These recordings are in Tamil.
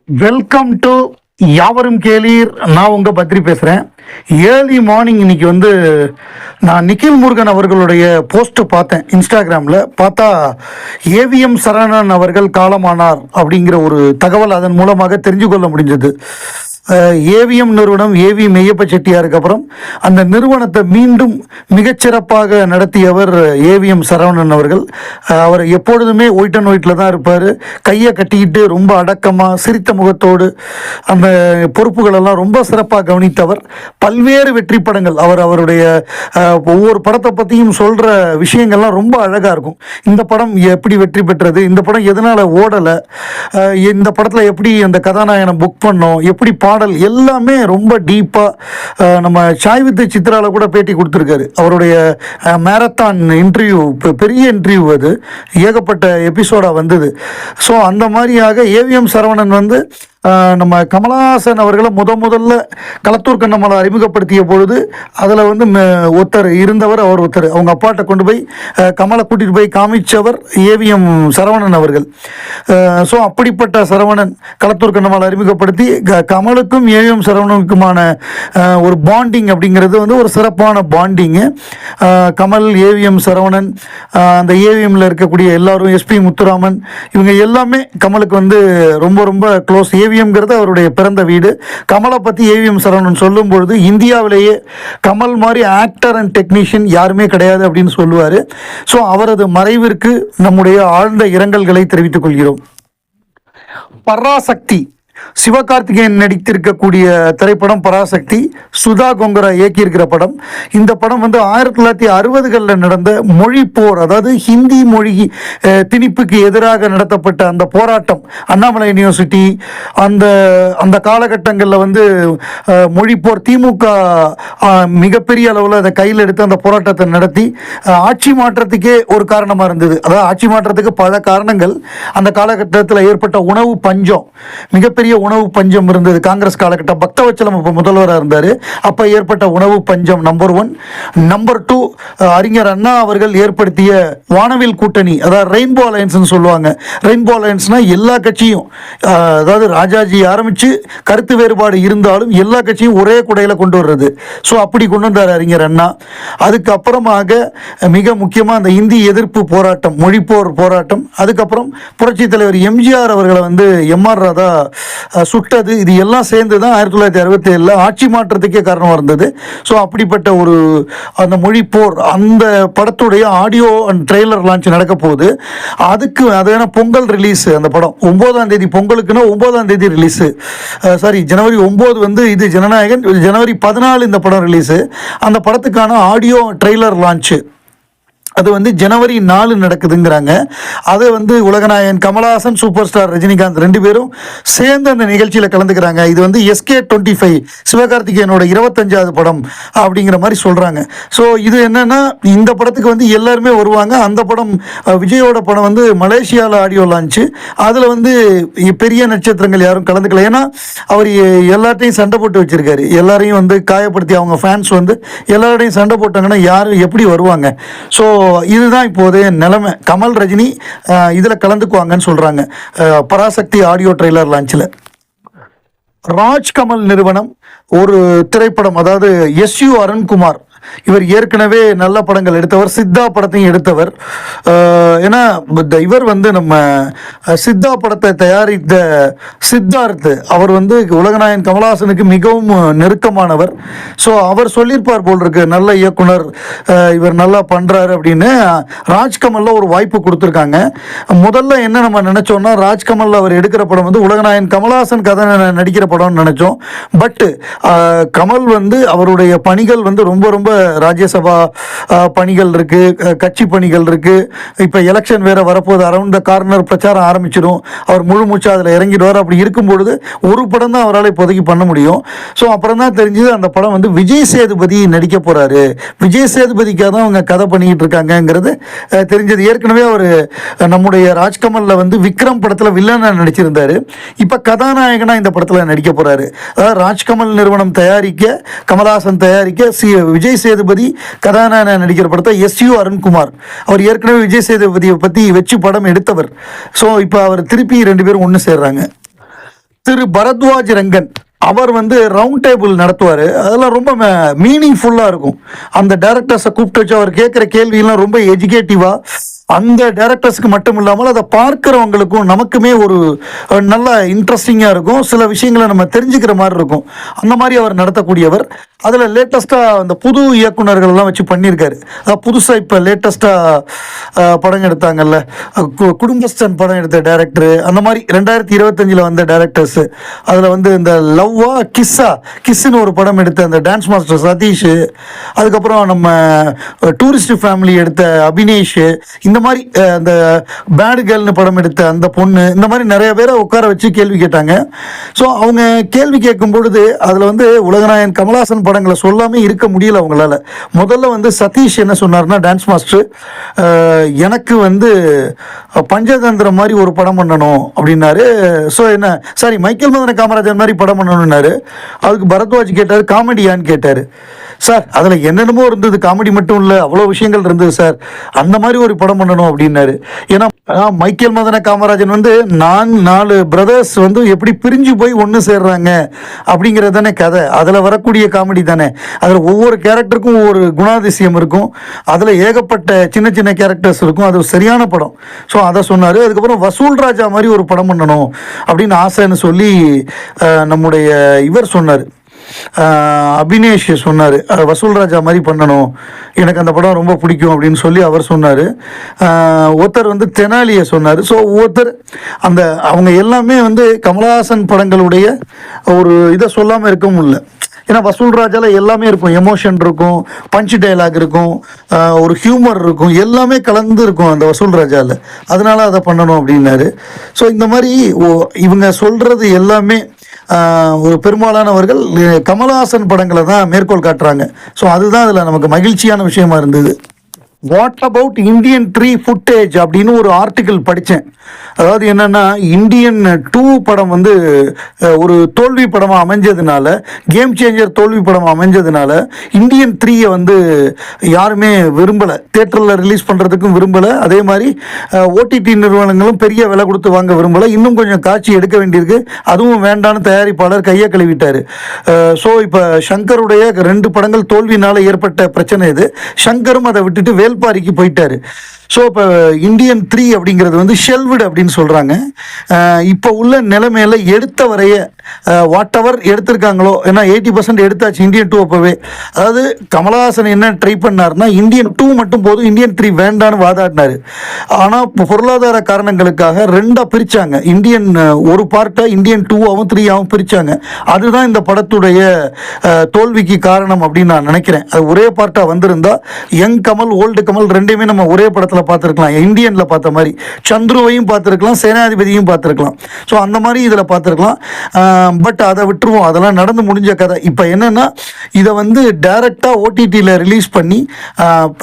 வெல்கம் டு யாவரும் கேளீர். நான் உங்க பத்ரி பேசுறேன். ஏர்லி மார்னிங் இன்னைக்கு நான் நிக்கில் முருகன் அவர்களுடைய போஸ்ட் பார்த்தேன். இன்ஸ்டாகிராமில் பார்த்தா ஏவிஎம் சரவணன் அவர்கள் காலமானார் அப்படிங்கிற ஒரு தகவல் அதன் மூலமாக தெரிஞ்சு கொள்ள முடிஞ்சது. ஏவிஎம் நிறுவனம் ஏவி மெய்யப்ப செட்டியாருக்கு அப்புறம் அந்த நிறுவனத்தை மீண்டும் மிகச்சிறப்பாக நடத்தியவர் ஏவிஎம் சரவணன் அவர்கள். அவர் எப்பொழுதுமே ஒயிட் அண்ட் ஒயிட்டில் தான் இருப்பார். கையை கட்டிக்கிட்டு ரொம்ப அடக்கமாக சிரித்த முகத்தோடு அந்த பொறுப்புகளெல்லாம் ரொம்ப சிறப்பாக கவனித்தவர். பல்வேறு வெற்றி படங்கள் அவருடைய ஒவ்வொரு படத்தை பற்றியும் சொல்கிற விஷயங்கள்லாம் ரொம்ப அழகாக இருக்கும். இந்த படம் எப்படி வெற்றி பெற்றது, இந்த படம் எதனால் ஓடலை, இந்த படத்தில் எப்படி அந்த கதாநாயகனை புக் பண்ணோம், எப்படி பாடல், எல்லாமே ரொம்ப டீப்பாக நம்ம சாய் வித் சித்ரால கூட பேட்டி கொடுத்துருக்காரு. அவருடைய மேரத்தான் இன்டர்வியூ, பெரிய இன்டர்வியூ, அது ஏகப்பட்ட எபிசோடாக வந்தது. ஸோ அந்த மாதிரியாக ஏவிஎம் சரவணன் நம்ம கமலஹாசன் அவர்களை முதல்ல களத்தூர் கண்ணம்மாளை அறிமுகப்படுத்திய பொழுது அதில் ஒருத்தர் இருந்தவர். அவர் ஒருத்தர் அவங்க அப்பாட்ட கொண்டு போய் கமலை கூட்டிகிட்டு போய் காமிச்சவர் ஏவிஎம் சரவணன் அவர்கள். ஸோ அப்படிப்பட்ட சரவணன் களத்தூர் கண்ணம்மாளை அறிமுகப்படுத்தி கமலுக்கும் ஏவிஎம் சரவணனுக்குமான ஒரு பாண்டிங் அப்படிங்கிறது ஒரு சிறப்பான பாண்டிங்கு. கமல், ஏவிஎம் சரவணன், அந்த ஏவிஎம்மில் இருக்கக்கூடிய எல்லாரும், எஸ்பி முத்துராமன், இவங்க எல்லாமே கமலுக்கு ரொம்ப ரொம்ப க்ளோஸ். ஏவிஎம்ங்கிறது அவருடைய பிறந்த வீடு. கமலை பற்றி ஏவிஎம் சரவணன் சொல்லும் பொழுது இந்தியாவிலேயே கமல் மாதிரி ஆக்டர் அண்ட் டெக்னீஷியன் யாருமே கிடையாது அப்படின்னு சொல்லுவார். ஸோ அவரது மறைவிற்கு நம்முடைய ஆழ்ந்த இரங்கல்களை தெரிவித்துக் கொள்கிறோம். பராசக்தி, சிவகார்த்திகேயன் நடித்திருக்கக்கூடிய திரைப்படம் பராசக்தி. சுதா கொங்கரா இயக்கியிருக்கிற படம். இந்த படம் 1960களில் நடந்த மொழி போர், அதாவது ஹிந்தி மொழி திணிப்புக்கு எதிராக நடத்தப்பட்ட அந்த போராட்டம், அண்ணாமலை யூனிவர்சிட்டி அந்த காலகட்டங்களில் மொழி போர், திமுக மிகப்பெரிய அளவில் அதை கையில் எடுத்து அந்த போராட்டத்தை நடத்தி ஆட்சி மாற்றத்துக்கே ஒரு காரணமாக இருந்தது. அதாவது ஆட்சி மாற்றத்துக்கு பல காரணங்கள். அந்த காலகட்டத்தில் ஏற்பட்ட உணவு பஞ்சம், மிகப்பெரிய உணவு பஞ்சம் இருந்தது. காங்கிரஸ் காலகட்டம், பக்தவச்சலம் இப்போ முதல்வராக இருந்தார். அப்போ ஏற்பட்ட உணவு பஞ்சம் நம்பர் 1. நம்பர் 2, அறிஞர் அண்ணா அவர்கள் ஏற்படுத்திய வானவில் கூட்டணி, அதாவது ரெயின்போ அலையன்ஸ்னு சொல்லுவாங்க. ரெயின்போ அலையன்ஸ்னா எல்லா கட்சியும், அதாவது ராஜாஜி ஆரம்பித்து கருத்து வேறுபாடு இருந்தாலும் எல்லா கட்சியும் ஒரே குடையில் கொண்டு வர்றது. ஸோ அப்படி கொண்டு வந்தார் அறிஞர் அண்ணா. அதுக்கப்புறமாக மிக முக்கியமாக அந்த இந்தி எதிர்ப்பு போராட்டம், மொழிப்போர் போராட்டம். அதுக்கப்புறம் புரட்சி தலைவர் எம்ஜிஆர் அவர்களை எம்ஆர் ராதா சுட்டது. இது எல்லாம் சேர்ந்து தான் 1967 ஆட்சி மாற்றத்துக்கே காரணமாக இருந்தது. ஸோ அப்படிப்பட்ட அந்த மொழி போர், அந்த படத்துடைய ஆடியோ அண்ட் ட்ரெய்லர் லான்ச் நடக்க போகுது. அதுக்கு அது பொங்கல் ரிலீஸ். அந்த படம் 9ஆம் தேதி, பொங்கலுக்குன்னா 9ஆம் தேதி ரிலீஸு. சாரி, ஜனவரி 9 இது ஜனநாயகன், ஜனவரி 14 இந்த படம் ரிலீஸு. அந்த படத்துக்கான ஆடியோ ட்ரெய்லர் லான்ச்சு அது ஜனவரி 4 நடக்குதுங்கிறாங்க. அது உலகநாயகன் கமலஹாசன், சூப்பர் ஸ்டார் ரஜினிகாந்த் 2 பேரும் சேர்ந்து அந்த நிகழ்ச்சியில் கலந்துக்கிறாங்க. இது SK25 சிவகார்த்திகேயனோட 25வது படம் அப்படிங்கிற மாதிரி சொல்கிறாங்க. ஸோ இது என்னென்னா, இந்த படத்துக்கு எல்லாருமே வருவாங்க. அந்த படம், விஜயோட படம் மலேசியாவில் ஆடியோ லான்ச்சு. அதில் பெரிய நட்சத்திரங்கள் யாரும் கலந்துக்கல. ஏன்னா அவர் எல்லாத்தையும் சண்டை போட்டு வச்சுருக்காரு. எல்லாரையும் காயப்படுத்தி, அவங்க ஃபேன்ஸ் எல்லாரோடையும் சண்டை போட்டாங்கன்னா யாரும் எப்படி வருவாங்க? ஸோ இதுதான் இப்போதைய நிலைமை. கமல், ரஜினி இதில் கலந்துக்குவாங்கன்னு சொல்கிறாங்க பராசக்தி ஆடியோ ட்ரெய்லர் லான்ச்சில். ராஜ்கமல் நிறுவனம் ஒரு திரைப்படம், அதாவது SU அருண்குமார், இவர் ஏற்கனவே நல்ல படங்கள் எடுத்தவர், சித்தா படத்தையும் எடுத்தவர். ஏன்னா இவர் நம்ம சித்தா படத்தை தயாரித்த சித்தார்த் அவர் உலகநாயகன் கமலஹாசனுக்கு மிகவும் நெருக்கமானவர். ஸோ அவர் சொல்லியிருப்பார் போல் இருக்கு, நல்ல இயக்குனர், இவர் நல்லா பண்ணுறாரு அப்படின்னு. ராஜ்கமலில் ஒரு வாய்ப்பு கொடுத்துருக்காங்க. முதல்ல என்ன நம்ம நினச்சோன்னா, ராஜ்கமலில் அவர் எடுக்கிற படம் உலகநாயகன் கமலஹாசன் கதை நடிக்கிற படம்னு நினச்சோம். பட் கமல் அவருடைய பணிகள் ரொம்ப ரொம்ப ராஜ்யசபா பணிகள் இருக்கு, கட்சி பணிகள் இருக்கு. இப்போ எலெக்ஷன் வேற வரப்போது, அரவுண்ட் த கார்னர் பிரச்சாரம் ஆரம்பிச்சிடும். அவர் முழு மூச்சா அதில் இறங்கிடுவார். அப்படி இருக்கும்பொழுது ஒரு படம் தான் அவரால் இப்போதைக்கு பண்ண முடியும். ஸோ அப்புறம் தான் தெரிஞ்சது அந்த படம் விஜய் சேதுபதி நடிக்க போறாரு. விஜய் சேதுபதிக்காக தான் அவங்க கதை பண்ணிக்கிட்டு இருக்காங்கிறது தெரிஞ்சது. ஏற்கனவே அவர் நம்முடைய ராஜ்கமலில் விக்ரம் படத்தில் வில்லனா நடிச்சிருந்தாரு. இப்போ கதாநாயகனா இந்த படத்தில் நடிக்க போறாரு. அதாவது ராஜ்கமல் நிறுவனம் தயாரிக்க, கமலஹாசன் தயாரிக்க, விஜய் சேதுபதி கதாநாயகன் நடிக்கிற படத்தை SU அருண்குமார், அவர் ஏற்கனவே விஜய் சேதுபதியை பற்றி வச்சு படம் எடுத்தவர். ஸோ இப்போ அவர் திருப்பி 2 பேரும் ஒன்று சேர்றாங்க. திரு பரத்வாஜ் ரங்கன் அவர் வந்து ரவுண்ட் டேபிள் நடத்துவார். அதெல்லாம் ரொம்ப மீனிங்ஃபுல்லாக இருக்கும். அந்த டேரக்டர்ஸை கூப்பிட்டு வச்சு அவர் கேட்குற கேள்வியெல்லாம் ரொம்ப எஜுகேட்டிவாக அந்த டேரக்டர்ஸ்க்கு மட்டும் இல்லாமல் அதை பார்க்குறவங்களுக்கும் நமக்குமே ஒரு நல்ல இன்ட்ரெஸ்டிங்காக இருக்கும். சில விஷயங்களை நம்ம தெரிஞ்சுக்கிற மாதிரி இருக்கும். அந்த மாதிரி அவர் நடத்தக்கூடியவர். அதில் லேட்டஸ்ட்டாக அந்த புது இயக்குநர்கள்லாம் வச்சு பண்ணியிருக்காரு. புதுசாக இப்போ லேட்டஸ்ட்டாக படம் எடுத்தாங்கல்ல, குடும்பஸ்தன் படம் எடுத்த டேரக்டரு, அந்த மாதிரி 2025 வந்த டேரக்டர்ஸு. அதில் வந்து இந்த லவ்வா கிஸ்ஸுன்னு ஒரு படம் எடுத்த அந்த டான்ஸ் மாஸ்டர் சதீஷ், அதுக்கப்புறம் நம்ம டூரிஸ்ட் ஃபேமிலி எடுத்த அபினேஷ், இந்த மாதிரி அந்த பேட் கேர்ள்னு படம் எடுத்த அந்த பொண்ணு, இந்த மாதிரி நிறைய பேரை உட்கார வச்சு கேள்வி கேட்டாங்க. ஸோ அவங்க கேள்வி கேட்கும் பொழுது அதில் வந்து உலகநாயகன் கமலஹாசன் படங்களை சொல்லாமல் இருக்க முடியல அவங்களால. முதல்ல வந்து சதீஷ் என்ன சொன்னார்னா, டான்ஸ் மாஸ்டர், எனக்கு வந்து பஞ்சதந்திரம் மாதிரி ஒரு படம் பண்ணணும் அப்படின்னாரு. ஸோ என்ன சாரி மைக்கேல் மதன காமராஜன் மாதிரி படம் பண்ணணும்னாரு. அதுக்கு பரத்வாஜ் கேட்டார், காமெடியான்னு கேட்டார். சார் அதில் என்னென்னமோ இருந்தது, காமெடி மட்டும் இல்லை, அவ்வளோ விஷயங்கள் இருந்தது சார், அந்த மாதிரி ஒரு படம் பண்ணணும் அப்படின்னாரு. ஏன்னா மைக்கேல் மதன காமராஜன் வந்து 4 பிரதர்ஸ் வந்து எப்படி பிரிஞ்சு போய் ஒன்று சேர்றாங்க அப்படிங்கிறது தானே கதை. அதில் வரக்கூடிய காமெடி தானே. அதில் ஒவ்வொரு கேரக்டருக்கும் ஒவ்வொரு குணாதிசயம் இருக்கும். அதில் ஏகப்பட்ட சின்ன சின்ன கேரக்டர்ஸ் இருக்கும். அது சரியான படம். ஸோ அதை சொன்னார். அதுக்கப்புறம் வசூல் ராஜா மாதிரி ஒரு படம் பண்ணணும் அப்படின்னு ஆசைன்னு சொல்லி நம்முடைய இவர் சொன்னார், அபினேஷ் சொன்னார், வசூல் ராஜா மாதிரி பண்ணணும், எனக்கு அந்த படம் ரொம்ப பிடிக்கும் அப்படின்னு சொல்லி அவர் சொன்னார். ஒருத்தர் வந்து தெனாலியை சொன்னார். ஸோ ஒருத்தர் அந்த அவங்க எல்லாமே வந்து கமலஹாசன் படங்களுடைய ஒரு இதை சொல்லாமல் இருக்க முடியல. ஏன்னா வசூல் ராஜால எல்லாமே இருக்கும். எமோஷன் இருக்கும், பஞ்ச் டைலாக் இருக்கும், ஒரு ஹியூமர் இருக்கும், எல்லாமே கலந்து இருக்கும் அந்த வசூல் ராஜாவில். அதனால அதை பண்ணணும் அப்படின்னாரு. ஸோ இந்த மாதிரி இவங்க சொல்கிறது எல்லாமே ஒரு பெரும்பாலானவர்கள் கமலஹாசன் படங்களை தான் மேற்கோள் காட்டுறாங்க. ஸோ அதுதான் அதில் நமக்கு மகிழ்ச்சியான விஷயமா இருந்தது. வாட் அபவுட் இந்தியன் 3 ஃபுட்டேஜ் அப்படின்னு ஒரு ஆர்டிக்கிள் படித்தேன். அதாவது என்னென்னா, இந்தியன் 2 படம் வந்து ஒரு தோல்வி படமாக அமைஞ்சதுனால, கேம் சேஞ்சர் தோல்வி படமாக அமைஞ்சதுனால இந்தியன் 3 வந்து யாருமே விரும்பலை, தேட்டரில் ரிலீஸ் பண்ணுறதுக்கும் விரும்பலை. அதே மாதிரி ஓடிடி நிறுவனங்களும் பெரிய விலை கொடுத்து வாங்க விரும்பலை. இன்னும் கொஞ்சம் காட்சி எடுக்க வேண்டியிருக்கு, அதுவும் வேண்டான்னு தயாரிப்பாளர் கையை கழுவிட்டார். ஸோ இப்போ ஷங்கருடைய 2 படங்கள் தோல்வினால் ஏற்பட்ட பிரச்சனை இது. ஷங்கரும் அதை விட்டுட்டு வேல்பாரிக்கு போயிட்டாரு. ஸோ இப்போ இந்தியன் 3 அப்படிங்கிறது வந்து ஷெல்வ்டு அப்படின்னு சொல்கிறாங்க. இப்போ உள்ள நிலைமையில் எடுத்த வரைய வாட் எவர் எடுத்திருக்காங்களோ, ஏன்னா 80% எடுத்தாச்சு இந்தியன் 2 அப்போவே. அதாவது கமலஹாசன் என்ன ட்ரை பண்ணார்னா, இந்தியன் 2 மட்டும் போதும், இந்தியன் 3 வேண்டான்னு வாதாடினார். ஆனால் இப்போ பொருளாதார காரணங்களுக்காக 2ஆக பிரித்தாங்க. இந்தியன் ஒரு பார்ட்டை இந்தியன் 2ஆகவும் 3ஆகவும் பிரித்தாங்க. அதுதான் இந்த படத்துடைய தோல்விக்கு காரணம் அப்படின்னு நான் நினைக்கிறேன். அது ஒரே பார்ட்டாக வந்திருந்தால் யங் கமல் ஓல்டு கமல் ரெண்டையுமே நம்ம ஒரே படத்தில் பார்த்துருக்கலாம். இந்தியனில் பார்த்த மாதிரி சந்துருவையும் பார்த்துருக்கலாம், சேனாதிபதியும் பார்த்துருக்கலாம். ஸோ அந்த மாதிரி இதில் பார்த்துருக்கலாம். பட் அதை விட்டுருவோம், அதெல்லாம் நடந்து முடிஞ்ச கதை. இப்போ என்னென்னா, இதை வந்து டைரெக்டாக ஓடிடியில் ரிலீஸ் பண்ணி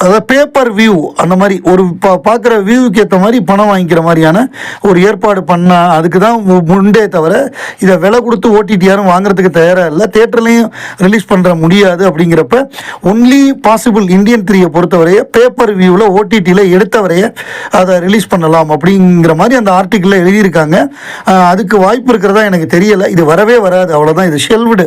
அதாவது பேப்பர் வியூ அந்த மாதிரி ஒரு பார்க்குற வியூவுக்கு ஏற்ற மாதிரி பணம் வாங்கிக்கிற மாதிரியான ஒரு ஏற்பாடு பண்ணால் அதுக்கு தான் முண்டே தவிர இதை விலை கொடுத்து ஓடிடி யாரும் வாங்குறதுக்கு தயாராக இல்லை. தேட்டர்லையும் ரிலீஸ் பண்ணுற முடியாது. அப்படிங்கிறப்ப ஒன்லி பாசிபிள் இந்தியன் 3 பொறுத்தவரைய பேப்பர் வியூவில் ஓடிடியில் எடுத்தவரைய அதை ரிலீஸ் பண்ணலாம் அப்படிங்கிற மாதிரி அந்த ஆர்டிக்கிளில் எழுதியிருக்காங்க. அதுக்கு வாய்ப்பு இருக்கிறதா எனக்கு தெரியலை. இது வரவே வராது, அவ்வளோதான். இது ஷெல்வ்டு.